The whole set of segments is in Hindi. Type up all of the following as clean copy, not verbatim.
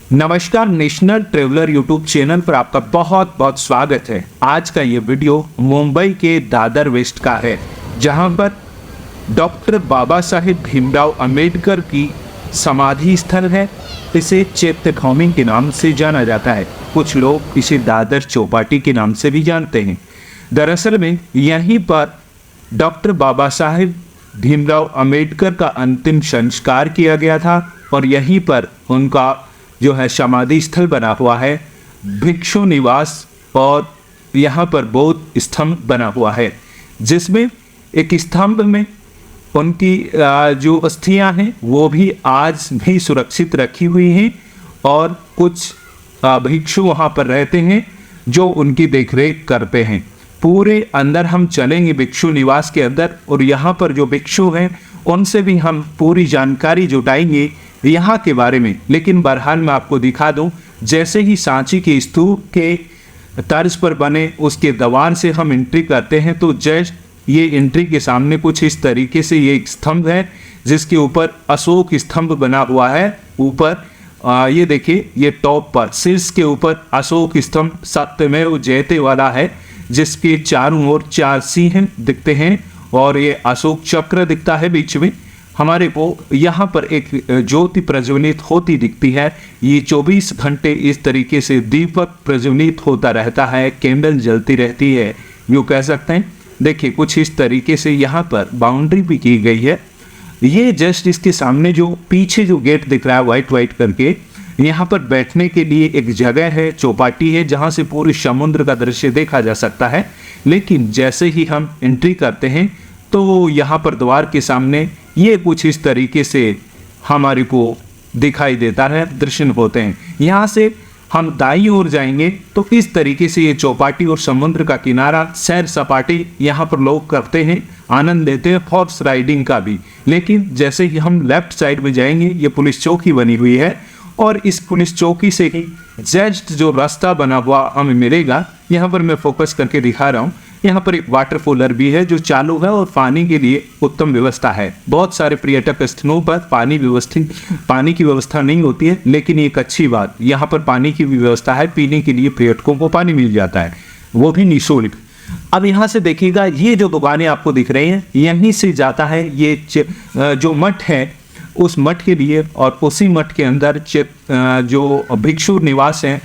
नमस्कार, नेशनल ट्रेवलर यूट्यूब चैनल पर आपका बहुत बहुत स्वागत है। आज का ये वीडियो मुंबई के दादर वेस्ट का है, जहां पर डॉक्टर बाबा साहेब भीमराव अंबेडकर की समाधि स्थल है। इसे चैत्यभूमि के नाम से जाना जाता है। कुछ लोग इसे दादर चौपाटी के नाम से भी जानते हैं। दरअसल में यहीं पर डॉक्टर बाबा साहेब भीमराव अंबेडकर का अंतिम संस्कार किया गया था और यहीं पर उनका जो है समाधि स्थल बना हुआ है, भिक्षु निवास, और यहाँ पर बौद्ध स्तंभ बना हुआ है, जिसमें एक स्तंभ में उनकी जो अस्थियां हैं वो भी आज भी सुरक्षित रखी हुई हैं और कुछ भिक्षु वहाँ पर रहते हैं जो उनकी देखरेख करते हैं। पूरे अंदर हम चलेंगे भिक्षु निवास के अंदर, और यहाँ पर जो भिक्षु हैं उनसे भी हम पूरी जानकारी जुटाएंगे यहाँ के बारे में। लेकिन बहरहाल मैं आपको दिखा दूं, जैसे ही सांची के स्तूप के तर्ज पर बने उसके दीवार से हम एंट्री करते हैं तो जस्ट ये एंट्री के सामने कुछ इस तरीके से ये एक स्तंभ है जिसके ऊपर अशोक स्तंभ बना हुआ है। ऊपर ये देखिए, ये टॉप पर शीर्ष के ऊपर अशोक स्तंभ सत्यमेव जयते वाला है, जिसके चारों ओर 4 सिंह दिखते हैं और ये अशोक चक्र दिखता है बीच में। हमारे को यहाँ पर एक ज्योति प्रज्वलित होती दिखती है। ये 24 घंटे इस तरीके से दीपक प्रज्वलित होता रहता है, कैंडल जलती रहती है, यूँ कह सकते हैं। देखिए, कुछ इस तरीके से यहाँ पर बाउंड्री भी की गई है। ये जस्ट इसके सामने जो पीछे जो गेट दिख रहा है वाइट वाइट करके, यहाँ पर बैठने के लिए एक जगह है, चौपाटी है, जहाँ से पूरे समुद्र का दृश्य देखा जा सकता है। लेकिन जैसे ही हम एंट्री करते हैं तो यहाँ पर द्वार के सामने ये कुछ इस तरीके से हमारे को दिखाई देता है, दृश्य होते हैं। यहाँ से हम दाईं ओर जाएंगे तो इस तरीके से ये चौपाटी और समुद्र का किनारा, सैर सपाटी यहाँ पर लोग करते हैं, आनंद लेते हैं, हॉर्स राइडिंग का भी। लेकिन जैसे ही हम लेफ्ट साइड में जाएंगे, ये पुलिस चौकी बनी हुई है और इस पुलिस चौकी से ही जस्ट जो रास्ता बना हुआ हमें मिलेगा, यहाँ पर मैं फोकस करके दिखा रहा हूँ। यहाँ पर एक वाटर कूलर भी है जो चालू है और पानी के लिए उत्तम व्यवस्था है। बहुत सारे पर्यटक स्थलों पर पानी की व्यवस्था नहीं होती है, लेकिन एक अच्छी बात, यहाँ पर पानी की भी व्यवस्था है। पीने के लिए पर्यटकों को पानी मिल जाता है, वो भी निःशुल्क। अब यहाँ से देखिएगा, ये जो दुकानें आपको दिख रही हैं, यहीं से जाता है ये जो मठ है, उस मठ के लिए, और उसी मठ के अंदर जो भिक्षु निवास हैं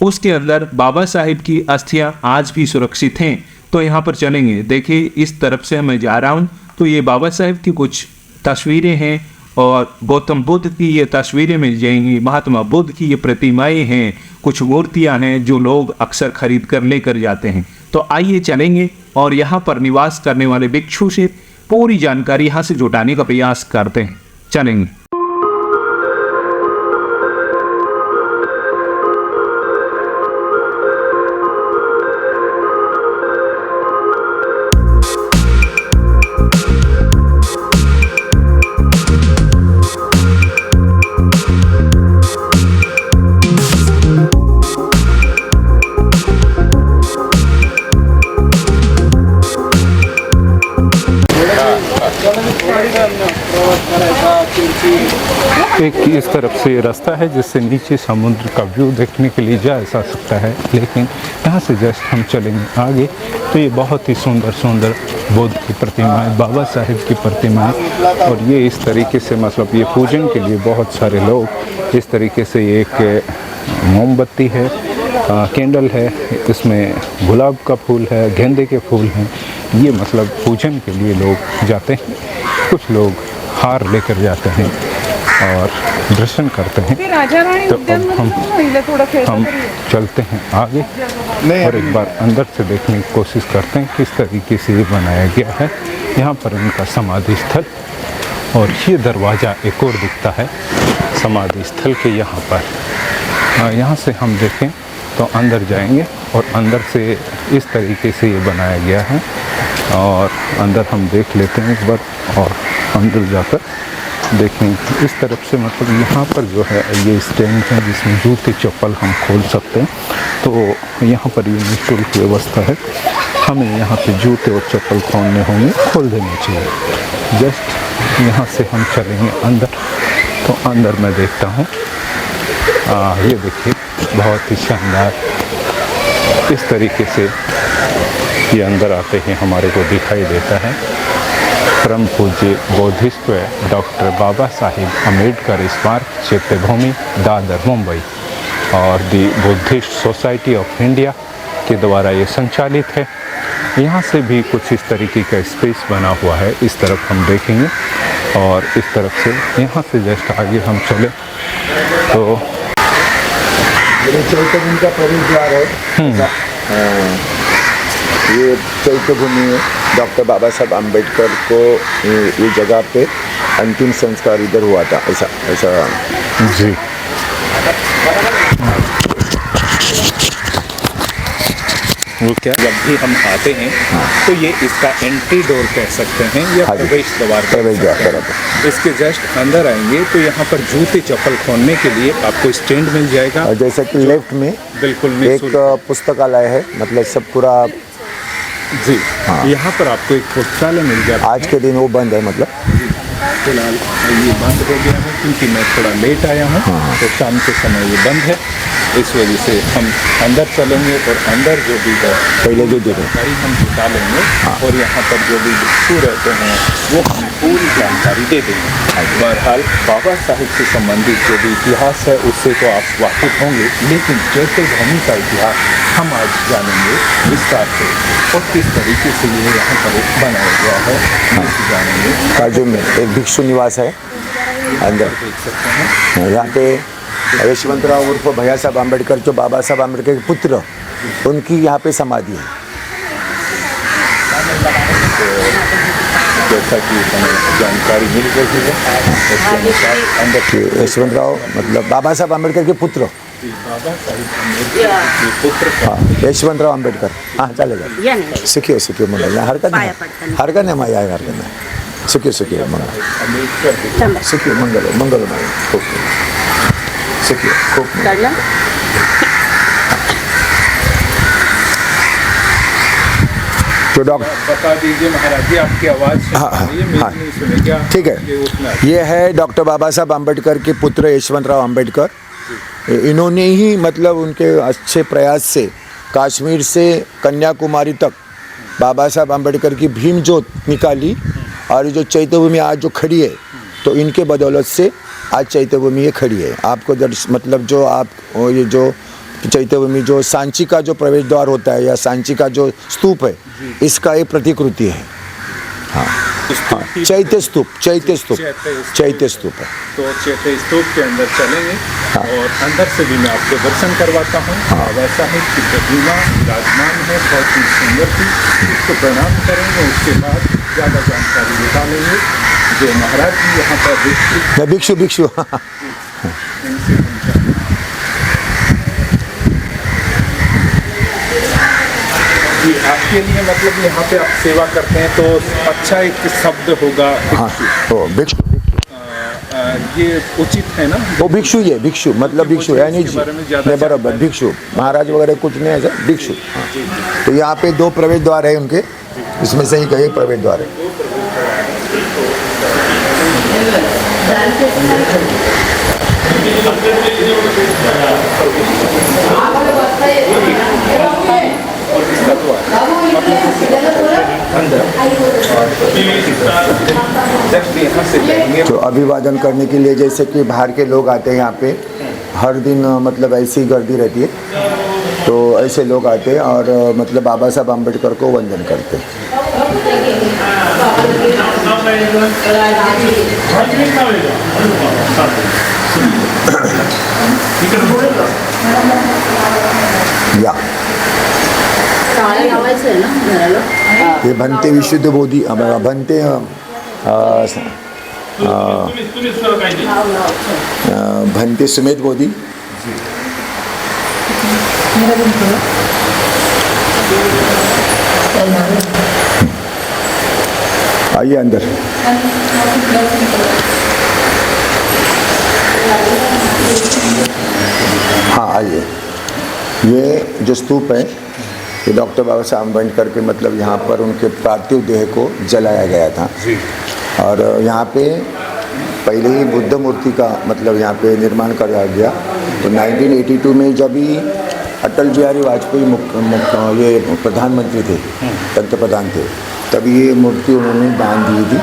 उसके अंदर बाबा साहिब की अस्थियां आज भी सुरक्षित हैं। तो यहाँ पर चलेंगे। देखिए, इस तरफ से मैं जा रहा हूँ तो ये बाबा साहिब की कुछ तस्वीरें हैं और गौतम बुद्ध की ये तस्वीरें मिल जाएंगी, महात्मा बुद्ध की ये प्रतिमाएं हैं, कुछ मूर्तियाँ हैं जो लोग अक्सर खरीद कर लेकर जाते हैं। तो आइए चलेंगे और यहाँ पर निवास करने वाले भिक्षु से पूरी जानकारी यहाँ से जुटाने का प्रयास करते हैं। चलेंगे। एक इस तरफ से रास्ता है जिससे नीचे समुद्र का व्यू देखने के लिए जा सकता है, लेकिन यहाँ से जस्ट हम चलेंगे आगे तो ये बहुत ही सुंदर सुंदर बुद्ध की प्रतिमाएं, बाबा साहिब की प्रतिमाएं, और ये इस तरीके से मतलब ये पूजन के लिए बहुत सारे लोग इस तरीके से, एक मोमबत्ती है, कैंडल है, इसमें गुलाब का फूल है, गेंदे के फूल हैं, ये मतलब पूजन के लिए लोग जाते हैं। कुछ लोग हार लेकर जाते हैं और दर्शन करते हैं। तो अब हम चलते हैं आगे और एक बार अंदर से देखने की कोशिश करते हैं किस तरीके से ये बनाया गया है। यहाँ पर उनका समाधि स्थल, और ये दरवाज़ा एक और दिखता है समाधि स्थल के यहाँ पर। यहाँ से हम देखें तो अंदर जाएंगे और अंदर से इस तरीके से ये बनाया गया है, और अंदर हम देख लेते हैं एक बार और अंदर जाकर देखेंगे। इस तरफ से मतलब यहाँ पर जो है ये स्टैंड है जिसमें जूते चप्पल हम खोल सकते हैं, तो यहाँ पर ये निःशुल्क व्यवस्था है। हमें यहाँ पे जूते और चप्पल खोलने होंगे, खोल देने चाहिए। जस्ट यहाँ से हम चलेंगे अंदर, तो अंदर मैं देखता हूँ ये देखिए बहुत ही शानदार इस तरीके से ये अंदर आते ही हमारे को दिखाई देता है। परम पूज्य बोधिसत्व डॉक्टर बाबा साहिब अम्बेडकर स्मारक चैत्यभूमि दादर मुंबई और दी बुद्धिस्ट सोसाइटी ऑफ इंडिया के द्वारा ये संचालित है। यहाँ से भी कुछ इस तरीके का स्पेस बना हुआ है, इस तरफ हम देखेंगे और इस तरफ से यहाँ से जस्ट आगे हम चले तो ये चैत्यभूमि का प्रवेश द्वार है। ये चैत्यभूमि डॉक्टर बाबा साहब अम्बेडकर को ये जगह पे अंतिम संस्कार इधर हुआ था, ऐसा जी। वो क्या जब भी हम आते हैं तो ये इसका एंट्री डोर कह सकते हैं या हाँ जी। प्रवेश द्वार प्रवेश द्वार बराबर। इसके जस्ट अंदर आएंगे तो यहाँ पर जूते चप्पल खोलने के लिए आपको स्टैंड मिल जाएगा। और जैसे कि लेफ्ट में बिल्कुल एक पुस्तकालय है, मतलब सब पूरा जी। यहाँ पर आपको एक पुस्तकालय मिल जाएगा। आज के दिन वो बंद है, मतलब फिलहाल ये बंद हो गया है क्योंकि मैं थोड़ा लेट आया हूँ, तो शाम के समय ये बंद है। इस वजह से हम अंदर चलेंगे और अंदर जो भी है पहले जो जगह जानकारी हम जुटा लेंगे और यहाँ पर जो भी भिक्षु रहते हैं वो हमें पूरी जानकारी दे देंगे। बहरहाल बाबा साहिब से संबंधित जो भी इतिहास है उससे तो आप वाकिफ होंगे, लेकिन चैत्यभूमि का इतिहास हम आज जानेंगे विस्तार से और किस तरीके से ये यहाँ पर बनाया गया है ये जानेंगे। काजू में एक भिक्षु निवास है अंदर, देख सकते हैं यहाँ पे यशवंतराव उर्फ भैया साहब अम्बेडकर, जो बाबा साहब अम्बेडकर के पुत्र, उनकी यहाँ पे समाधि है। जैसा कि हमें जानकारी मिल रही है उसके अनुसार अंदर यशवंतराव मतलब बाबा साहब अम्बेडकर के पुत्र, बाबा साहिब अम्बेडकर के पुत्र हाँ यशवंतराव अम्बेडकर, हाँ चलेगा। सीखिए सीखिए मंगल, हरकत नहीं, हरकत नहीं माया है, हरकत नहीं, सीखिए मंगल, अम्बेडकर सीखिए मंगल मंगल खूब सीखिए खूब। तो डॉक्टर बता दीजिए महाराज जी, आपकी आवाज़ हाँ, हाँ, मेरी हाँ। नहीं सुने क्या? ठीक ये है, उतना ये है डॉक्टर बाबा साहब अम्बेडकर के पुत्र यशवंतराव अम्बेडकर। इन्होंने ही मतलब उनके अच्छे प्रयास से कश्मीर से कन्याकुमारी तक बाबा साहब अम्बेडकर की भीम ज्योत निकाली और जो चैत्यभूमि आज जो खड़ी है, तो इनके बदौलत से आज चैत्यभूमि ये खड़ी है। आपको मतलब जो आप ये जो चैत्यभूमि जो सांची का जो प्रवेश द्वार होता है या सांची का जो स्तूप है, इसका एक प्रतिकृति है। हाँ हाँ, चैत्य स्तूप है। तो चैत्य स्तूप के अंदर चलेंगे और अंदर से भी मैं आपको दर्शन करवाता हूँ। बाबा साहिब की प्रतिमा विराजमान है, बहुत ही सुंदर थी, उसको प्रणाम करेंगे। उसके बाद ज़्यादा जानकारी निकालेंगे। जो महाराज जी यहाँ पर भिक्षु जी, आपके लिए मतलब यहाँ पे आप सेवा करते हैं तो अच्छा एक शब्द होगा हाँ तो भिक्षु, ये उचित है ना? वो भिक्षु ही है, भिक्षु मतलब भिक्षु यानी इसके बारे में ज़्यादा बराबर भिक्षु, महाराज वगैरह कुछ नहीं ऐसा, भिक्षु। तो यहाँ पे 2 प्रवेश द्वार है उनके, इसमें से ही कई प्रवेश द्वार है। तो अभिवादन करने के लिए जैसे कि बाहर के लोग आते हैं यहाँ पे, हर दिन मतलब ऐसी गर्दी रहती है, तो ऐसे लोग आते हैं और मतलब बाबा साहब अम्बेडकर को वंदन करते हैं। या ये भंते विशुद्ध बोधी भंते भंते सुमेध बोधी। आइए अंदर। हाँ आइए। ये जो स्तूप है ये डॉक्टर बाबा साहब अम्बेडकर के मतलब यहाँ पर उनके पार्थिव देह को जलाया गया था और यहाँ पे पहले ही बुद्ध मूर्ति का मतलब यहाँ पे निर्माण कराया गया तो 1982 में जब भी अटल बिहारी वाजपेयी ये प्रधानमंत्री थे, पंतप्रधान थे, तब ये मूर्ति उन्होंने दान दी थी।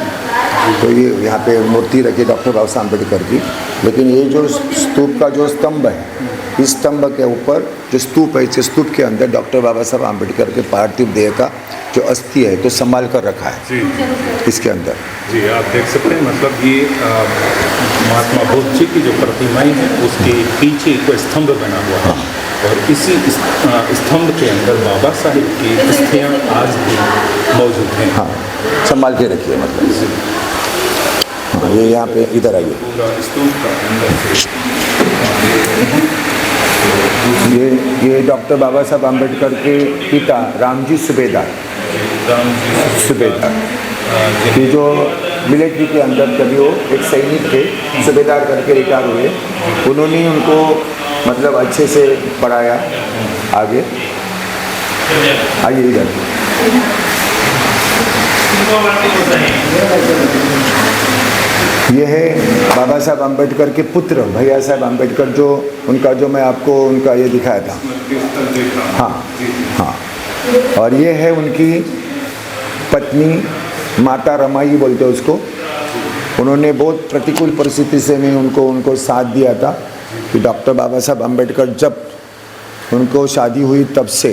तो ये यहाँ पे मूर्ति रखी डॉक्टर बाबा साहब अम्बेडकर की। लेकिन ये जो स्तूप का जो स्तंभ है, इस स्तंभ के ऊपर जो स्तूप है, इस स्तूप के अंदर डॉक्टर बाबा साहब अम्बेडकर के पार्थिव देह का जो अस्थि है तो संभाल कर रखा है जी इसके अंदर। जी, आप देख सकते हैं, मतलब ये महात्मा बुद्ध जी की जो प्रतिमाएं हैं उसके पीछे कोई स्तंभ बना हुआ है और इसी स्तंभ के अंदर बाबा साहिब की अस्थियां आज भी मौजूद हैं। हाँ, संभाल के रखिए मतलब। हाँ, ये यहाँ पे इधर आइए। पूरा स्तूप का अंदर से ये डॉक्टर बाबा साहब अम्बेडकर के पिता रामजी सुबेदार ये जो मिलिट्री के अंदर कभी वो एक सैनिक थे, सुबेदार करके रिटायर हुए। उन्होंने उनको मतलब अच्छे से पढ़ाया आगे। आइए इधर। ये है बाबा साहब अम्बेडकर के पुत्र भैया साहब अम्बेडकर, जो उनका जो मैं आपको उनका ये दिखाया था। हाँ हाँ, और ये है उनकी पत्नी माता रमाई बोलते उसको। उन्होंने बहुत प्रतिकूल परिस्थिति से में उनको साथ दिया था कि डॉक्टर बाबा साहब अम्बेडकर जब उनको शादी हुई तब से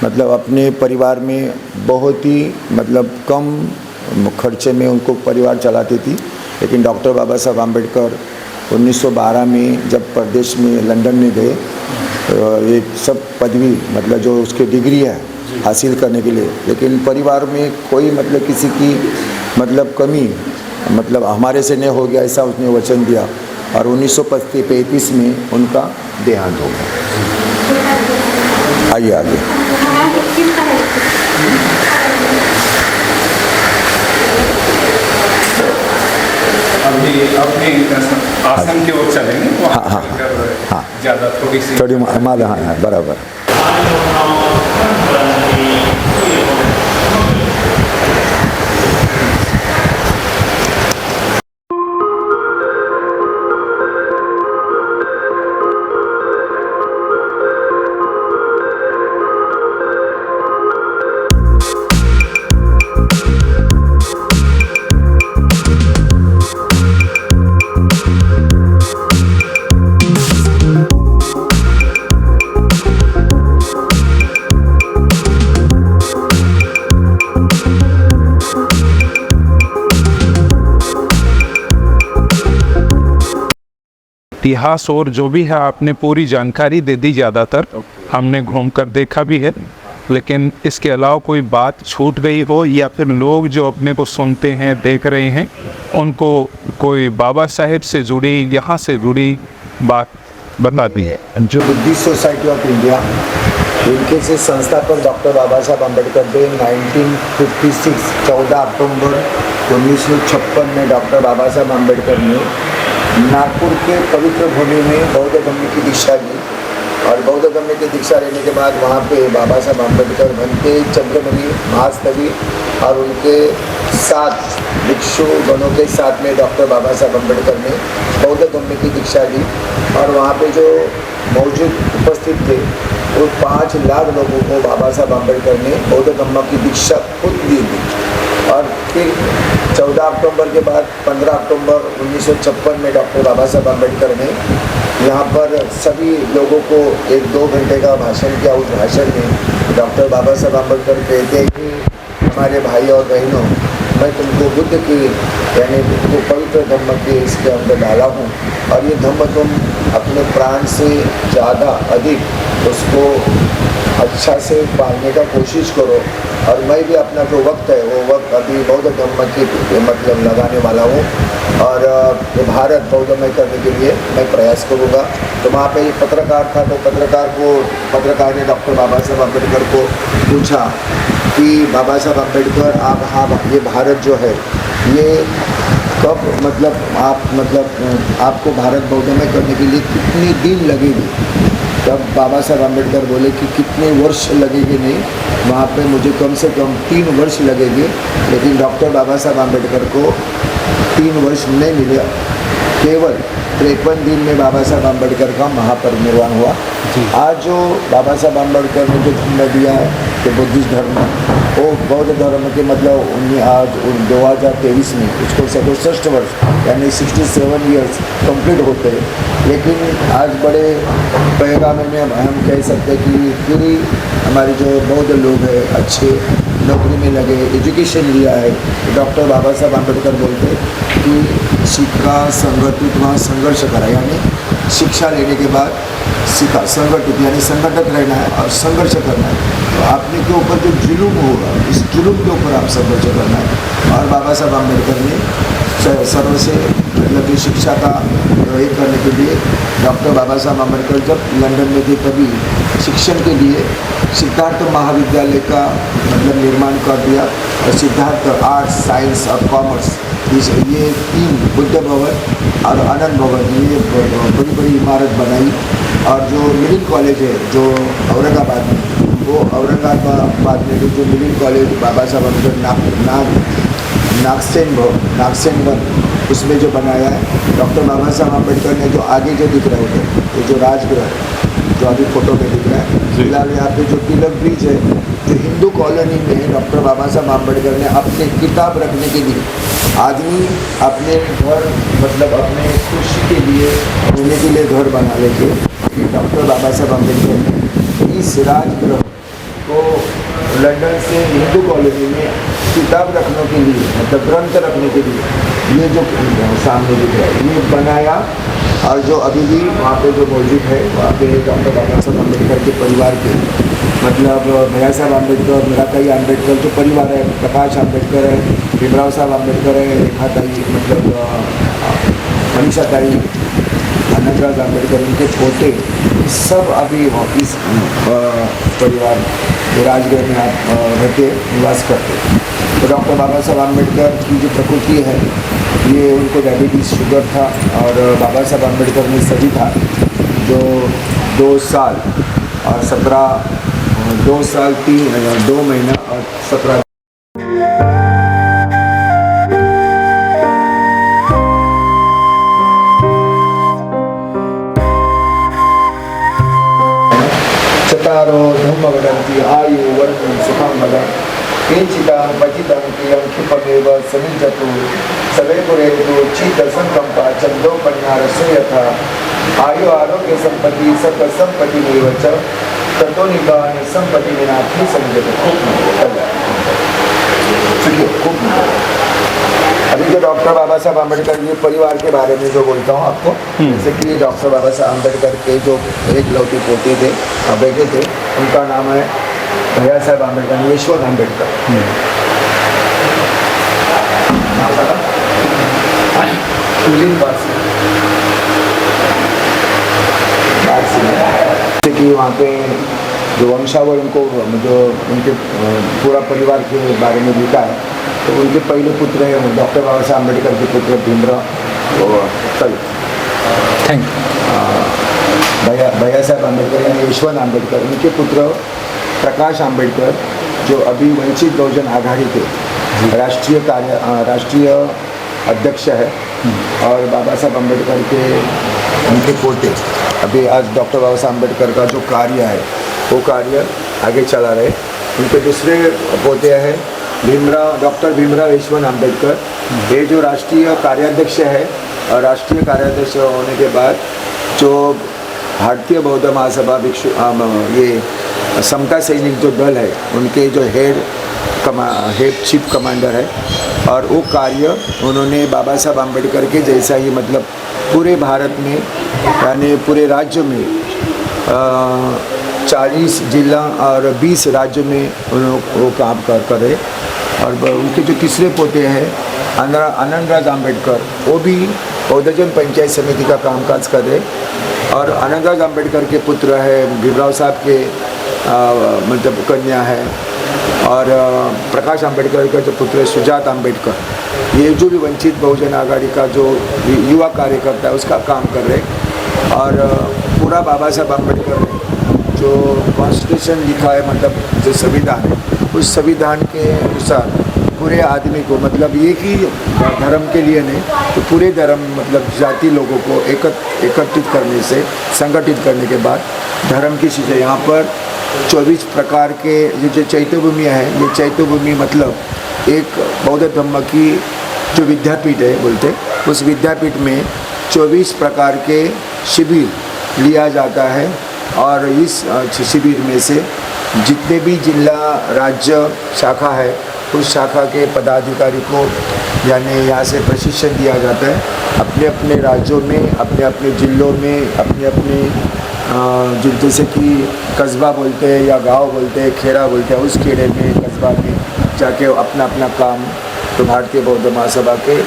मतलब अपने परिवार में बहुत ही मतलब कम खर्चे में उनको परिवार चलाती थी। लेकिन डॉक्टर बाबा साहब अम्बेडकर 1912 में जब प्रदेश में लंदन में गए, एक सब पदवी मतलब जो उसके डिग्री है हासिल करने के लिए, लेकिन परिवार में कोई मतलब किसी की मतलब कमी मतलब हमारे से नहीं हो गया ऐसा उसने वचन दिया और 1935 में उनका देहांत हो गया। आइए आगे। अभी अपने आसन की ओर चलेंगे। हाँ हाँ हाँ, ज़्यादा थोड़ी हमारे हाँ बराबर। इतिहास और जो भी है आपने पूरी जानकारी दे दी, ज़्यादातर हमने घूमकर देखा भी है। लेकिन इसके अलावा कोई बात छूट गई हो या फिर लोग जो अपने को सुनते हैं देख रहे हैं उनको कोई बाबा साहेब से जुड़ी यहाँ से जुड़ी बात बता दी है। जो बुद्धिस्ट सोसाइटी ऑफ इंडिया, इनके से संस्थापक डॉक्टर बाबा साहब अम्बेडकर थे। 1956 14 अक्टूबर 1956 में डॉक्टर बाबा साहब अम्बेडकर ने नागपुर के पवित्र भूमि में बौद्ध धर्म की दीक्षा ली और बौद्ध धर्म की दीक्षा लेने के बाद वहाँ पे बाबा साहब अम्बेडकर बनते चंद्रमणि महास्तवी और उनके साथ भिक्षु गणों के साथ में डॉक्टर बाबा साहब अम्बेडकर ने बौद्ध धर्म की दीक्षा ली और वहाँ पे जो मौजूद उपस्थित थे वो 5 लाख लोगों को बाबा साहब अम्बेडकर ने बौद्ध धर्म की दीक्षा खुद दी थी। और फिर 14 अक्टूबर के बाद 15 अक्टूबर 1956 में डॉक्टर बाबा साहब अम्बेडकर ने यहाँ पर सभी लोगों को 1-2 घंटे का भाषण किया। उस भाषण में डॉक्टर बाबा साहब अम्बेडकर कहते हैं कि हमारे भाई और बहनों, मैं तुमको बुद्ध की यानी तुमको पवित्र धर्म के इसके अंदर डाला हूँ और ये धर्म तुम अपने प्राण से ज़्यादा अधिक उसको अच्छा से पालने का कोशिश करो। और मैं भी अपना जो वक्त है वो वक्त अभी बौद्ध धर्म की मतलब लगाने वाला हूँ और भारत बौद्धमय करने के लिए मैं प्रयास करूँगा। तो वहाँ पे एक पत्रकार था, तो पत्रकार ने डॉक्टर बाबा साहब अम्बेडकर को पूछा कि बाबा साहब अम्बेडकर आप हाँ ये भारत जो है ये कब मतलब आपको भारत बौद्धमय करने के लिए कितने दिन लगेंगे? तब बाबा साहब अम्बेडकर बोले कि कितने वर्ष लगेंगे नहीं, वहाँ पे मुझे कम से कम 3 वर्ष लगेंगे। लेकिन डॉक्टर बाबा साहब अम्बेडकर को 3 वर्ष नहीं मिले, केवल 53 दिन में बाबा साहब अम्बेडकर का महापरिनिर्वाण हुआ। आज जो बाबा साहब अम्बेडकर ने जो जन्म दिया है कि बुद्धिस्ट धर्म, वो बौद्ध धर्म के मतलब उन्हें आज 2023 में उसको 67 वर्ष यानी 67 ईयर्स कंप्लीट होते हैं। लेकिन आज बड़े पैगाम में हम कह सकते हैं कि पूरी हमारे जो बौद्ध लोग हैं अच्छे नौकरी में लगे, एजुकेशन लिया है। डॉक्टर बाबा साहब अम्बेडकर बोलते कि शिक्षा संगठित वहाँ संघर्ष करा, यानी शिक्षा लेने के बाद सीखा संगठित यानी संगठित रहना है और संघर्ष करना है। तो आपने के ऊपर जो जुलूम होगा इस जुलूम के ऊपर आप संघर्ष करना है। और बाबा साहब अम्बेडकर ने सर्व से मतलब कि शिक्षा का एक करने के लिए डॉक्टर बाबा साहब अम्बेडकर जब लंदन में थे तभी शिक्षण के लिए सिद्धार्थ महाविद्यालय का मतलब निर्माण कर दिया। और सिद्धार्थ आर्ट्स साइंस और कॉमर्स ये 3 बुद्ध भवन और आनंद भवन ये बड़ी बड़ी इमारत बनाई। और जो मिडिल कॉलेज है जो औरंगाबाद में, वो औरंगाबाद में जो मिडिल कॉलेज बाबा साहब अम्बेडकर नागसेन वन उसमें जो बनाया है डॉक्टर बाबा साहब अम्बेडकर ने, जो आगे जो दिख रहे होते ये जो राजगृह जो अभी फोटो में दिख रहा है, फिलहाल यहाँ पे जो तिलक ब्रिज है जो हिंदू कॉलोनी में डॉक्टर बाबा साहब अम्बेडकर ने अपने किताब रखने के लिए आदमी अपने घर मतलब अपने खुशी के लिए रहने के लिए घर बना लेते। डॉक्टर बाबा साहब अम्बेडकर ने इस राजगृह को लंदन से हिंदू कॉलोनी में किताब रखने के लिए मतलब ग्रंथ रखने के लिए ये जो सामने दिख रहा है ये बनाया। और जो अभी भी वहाँ पे जो मौजूद है वहाँ पे डॉक्टर बाबा साहब अम्बेडकर के परिवार के मतलब भैया साहब अम्बेडकर, मीराताई अम्बेडकर जो परिवार है, प्रकाश अम्बेडकर है, भीमराव साहब अम्बेडकर है, रेखाताई मतलब मनीषाताई, आनंदराज अम्बेडकर, उनके पोते सब अभी इस परिवार राजगृह में आप रहते निवास करते। तो डॉक्टर बाबा साहब अम्बेडकर की जो प्रकृति है ये उनको डायबिटीज़ शुगर था। और बाबा साहब अम्बेडकर में सभी था जो 2 साल और 2 साल 2 महीना और 17 चतारो धम्म वदन्ति आयु वर्णं सुखं वदन् किंचिदं पतितं प्रियं क्षिपमेव समिञ्जतु सवेकुरेतु चित्तसंकम्पा चन्दोपन्यारसो यथा आयु आरोग्य संपत्ति सर्व संपत्तिमेव च ततो निदान संपत्ति विनाथी समझते। खूब अभी जो डॉक्टर बाबा साहब अम्बेडकर ये परिवार के बारे में जो बोलता हूँ आपको, जैसे कि डॉक्टर बाबा साहब अम्बेडकर के जो एकलौते पोते थे बेटे थे उनका नाम है भैया साहब अम्बेडकर, यशवंत अम्बेडकर। जैसे कि वहाँ पे जो वंशावल उनको जो उनके पूरा परिवार के बारे में लिखा है तो उनके पहले पुत्र हैं डॉक्टर बाबा साहब अम्बेडकर के पुत्र भीमराव थैंक भैया साहब अम्बेडकर यानी यशवंत अम्बेडकर, उनके पुत्र प्रकाश अम्बेडकर जो अभी वंचित बहुजन आघाड़ी के राष्ट्रीय अध्यक्ष है। और बाबा साहब अम्बेडकर के उनके पोते अभी आज डॉक्टर बाबा साहब अम्बेडकर का जो कार्य है वो कार्य आगे चला रहे। उनके दूसरे पोते हैं डॉक्टर भीमराव यशवंत अम्बेडकर, ये जो राष्ट्रीय कार्याध्यक्ष है। और राष्ट्रीय कार्याध्यक्ष होने के बाद जो भारतीय बौद्ध महासभा भिक्षु ये समता सैनिक जो दल है उनके जो हेड चीफ कमांडर है। और वो कार्य उन्होंने बाबा साहब अम्बेडकर के जैसा ही मतलब पूरे भारत में यानी पूरे राज्य में 40 जिला और 20 राज्य में वो काम कर रहे। और उनके जो तीसरे पोते हैं आनंदराज अम्बेडकर, वो भी बौद्धजन पंचायत समिति का कामकाज कर रहे। और आनंदराज अम्बेडकर के पुत्र है भीमराव साहब के मतलब कन्या है। और प्रकाश अम्बेडकर का जो पुत्र है सुजात अम्बेडकर, ये जो भी वंचित बहुजन आघाड़ी का जो युवा कार्यकर्ता है उसका काम कर रहे। और पूरा बाबा साहब अम्बेडकर ने जो कॉन्स्टिट्यूशन लिखा है मतलब जो संविधान है उस संविधान के अनुसार पूरे आदमी को मतलब एक ही धर्म के लिए नहीं तो पूरे धर्म मतलब जाति लोगों को एकत्रित करने से संगठित करने के बाद धर्म की चीज़ें यहाँ पर 24 प्रकार के जो चैत्यभूमियाँ हैं, ये चैत्यभूमि मतलब एक बौद्ध धर्म की जो विद्यापीठ है बोलते, उस विद्यापीठ में 24 प्रकार के शिविर लिया जाता है और इस शिविर में से जितने भी जिला राज्य शाखा है उस शाखा के पदाधिकारी को यानी यहाँ से प्रशिक्षण दिया जाता है अपने अपने राज्यों में, अपने अपने ज़िलों में, अपने अपने जैसे कि कस्बा बोलते हैं या गांव बोलते हैं, खेड़ा बोलते हैं, उस खेड़े में कस्बा में जाके अपना अपना काम तो भारतीय बौद्ध महासभा के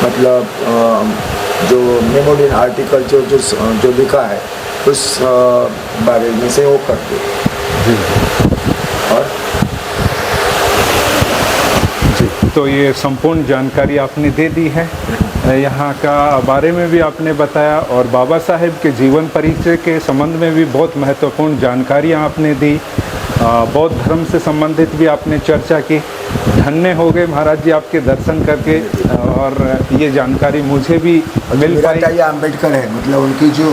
मतलब जो मेमोरियल आर्टिकल जो लिखा है उस बारे में से वो करते और जी। तो ये संपूर्ण जानकारी आपने दे दी है, यहाँ का बारे में भी आपने बताया और बाबा साहेब के जीवन परिचय के संबंध में भी बहुत महत्वपूर्ण जानकारियाँ आपने दी। बौद्ध धर्म से संबंधित भी आपने चर्चा की। धन्य हो गए महाराज जी आपके दर्शन करके और ये जानकारी मुझे भी मिल पाई। ये अम्बेडकर है मतलब उनकी जो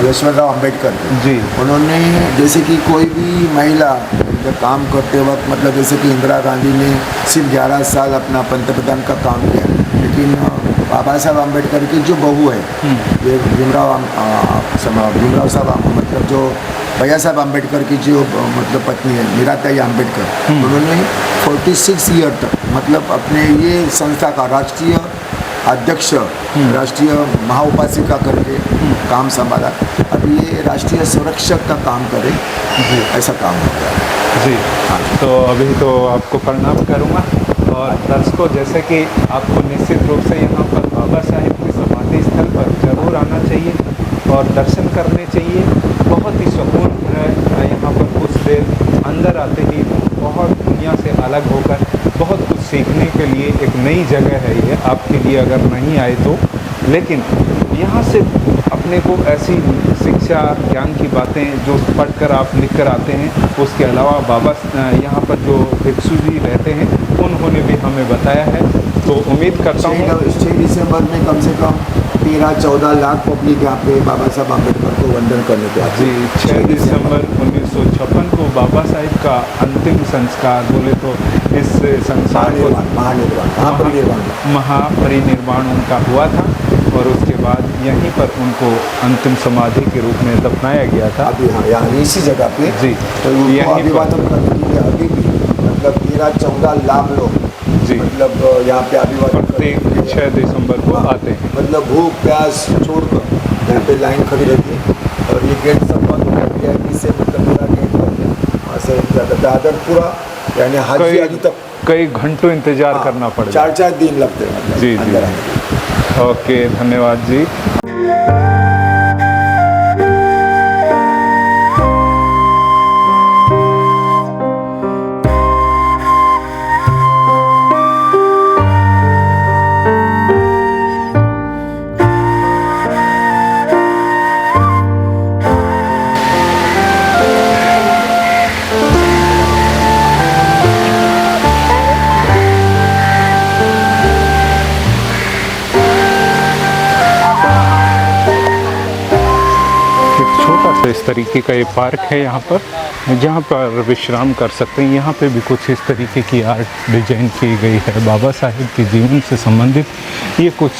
यशवंतराव अम्बेडकर जी, उन्होंने जैसे कि कोई भी महिला जब काम करते वक्त मतलब जैसे कि इंदिरा गांधी ने सिर्फ 11 साल अपना पंतप्रधान का काम किया, लेकिन बाबा साहब अम्बेडकर की जो बहू है ये भीमराव साहब मतलब जो भैया साहब अम्बेडकर की जो मतलब पत्नी है मीराताई अम्बेडकर, उन्होंने 46 ईयर तक मतलब अपने ये संस्था का राष्ट्रीय अध्यक्ष, राष्ट्रीय महाउपासिका करके काम संभाला। अभी ये राष्ट्रीय संरक्षक का काम करे, ऐसा काम होता है जी। तो अभी तो आपको प्रणाम करूँगा और दर्शकों जैसे कि आपको निश्चित रूप से यहाँ पर बाबा साहेब के समाधि स्थल पर जरूर आना चाहिए और दर्शन करने चाहिए। बहुत ही सुकून है यहाँ पर कुछ देर अंदर आते ही बहुत दुनिया से अलग होकर बहुत कुछ सीखने के लिए एक नई जगह है ये आपके लिए अगर नहीं आए तो। लेकिन यहाँ से अपने को ऐसी शिक्षा ज्ञान की बातें जो पढ़कर आप लिख कर आते हैं, उसके अलावा बाबा यहाँ पर जो भिक्षु जी रहते हैं उन्होंने भी हमें बताया है। तो उम्मीद करता हूँ 6 दिसंबर में कम से कम 13-14 लाख पब्लिक यहाँ पे बाबा साहब अम्बेडकर को वंदन करने के जी। 6 दिसंबर 1956 को बाबा साहेब का अंतिम संस्कार बोले तो इस संसार को महापरिनिर्वाण उनका हुआ था और उसके बाद यहीं पर उनको अंतिम समाधि के रूप में दफनाया गया था। अभी हाँ यहाँ इसी जगह पे जी। तो अभिवादन करने के लिए अभी भी मतलब 13-14 लाख लोग जी मतलब यहाँ पे अभिवादन प्रत्येक 6 दिसंबर को आते हैं। मतलब भूख प्यास छोड़कर यहाँ पे लाइन खड़ी रहती है और ये गेट सब बंद हो गया है से मतलब पूरा गेट बंद है, वहाँ से दादर पूरा यानी हाजी आदि तक कई घंटों इंतजार करना पड़ेगा। 4-4 दिन लगते हैं मतलब जी अंदर जी। ओके, धन्यवाद जी। इस तरीके का ये पार्क है यहाँ पर, जहाँ पर विश्राम कर सकते हैं। यहाँ पे भी कुछ इस तरीके की आर्ट डिजाइन की गई है। बाबा साहेब के जीवन से संबंधित ये कुछ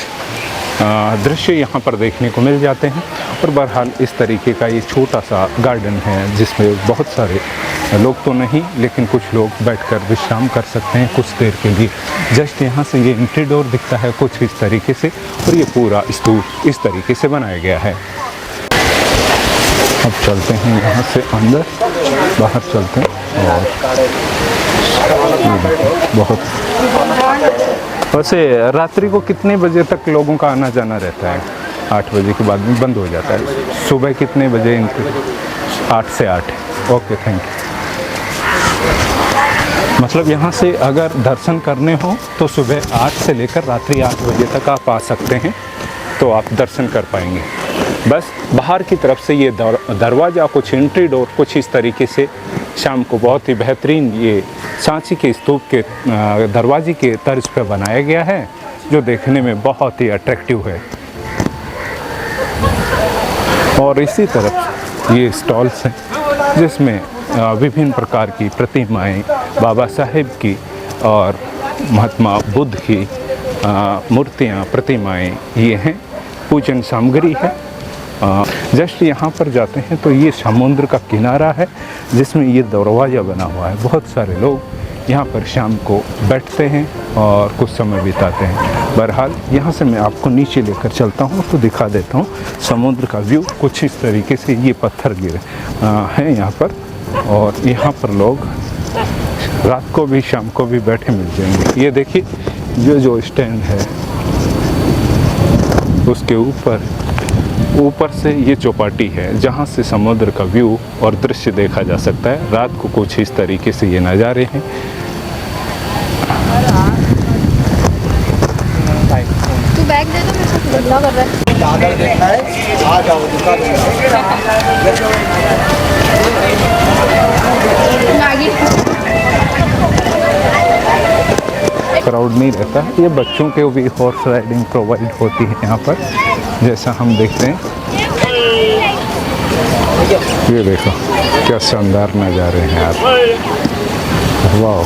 दृश्य यहाँ पर देखने को मिल जाते हैं। और बहरहाल इस तरीके का ये छोटा सा गार्डन है जिसमें बहुत सारे लोग तो नहीं लेकिन कुछ लोग बैठकर विश्राम कर सकते हैं कुछ देर के लिए। जस्ट यहाँ से ये एंट्री डोर दिखता है कुछ इस तरीके से और ये पूरा स्तूप इस तरीके से बनाया गया है। अब चलते हैं यहाँ से अंदर, बाहर चलते हैं और बहुत वैसे रात्रि को कितने बजे तक लोगों का आना जाना रहता है? 8 बजे के बाद में बंद हो जाता है। सुबह कितने बजे? 8 से 8। Okay, thank you. मतलब यहाँ से अगर दर्शन करने हो तो सुबह 8 से लेकर रात्रि 8 बजे तक आप आ सकते हैं, तो आप दर्शन कर पाएंगे। बस बाहर की तरफ से ये दरवाज़ा कुछ एंट्री डोर कुछ इस तरीके से शाम को बहुत ही बेहतरीन ये सांची के स्तूप के दरवाजे के तर्ज पे बनाया गया है, जो देखने में बहुत ही अट्रैक्टिव है। और इसी तरफ ये स्टॉल्स हैं जिसमें विभिन्न प्रकार की प्रतिमाएं, बाबा साहेब की और महात्मा बुद्ध की मूर्तियां, प्रतिमाएं ये हैं, पूजन सामग्री है। जस्ट यहाँ पर जाते हैं तो ये समुद्र का किनारा है जिसमें ये दरवाज़ा बना हुआ है। बहुत सारे लोग यहाँ पर शाम को बैठते हैं और कुछ समय बिताते हैं। बहरहाल यहाँ से मैं आपको नीचे लेकर चलता हूँ तो दिखा देता हूँ समुद्र का व्यू। कुछ इस तरीके से ये पत्थर गिरे हैं यहाँ पर, और यहाँ पर लोग रात को भी शाम को भी बैठे मिल जाएंगे। ये देखिए ये जो स्टैंड है उसके ऊपर से ये चौपाटी है जहाँ से समुद्र का व्यू और दृश्य देखा जा सकता है। रात को कुछ इस तरीके से ये नज़ारे हैं। तू बैग दे दो, मेरे को गंदा कर रहा है। दादर देखना है, आ जाओ दुकान मैगी क्राउड नहीं रहता। ये बच्चों के भी हॉर्स राइडिंग प्रोवाइड होती है यहाँ पर, जैसा हम देखते हैं। ये देखो क्या शानदार नज़ारे हैं यार, वाह।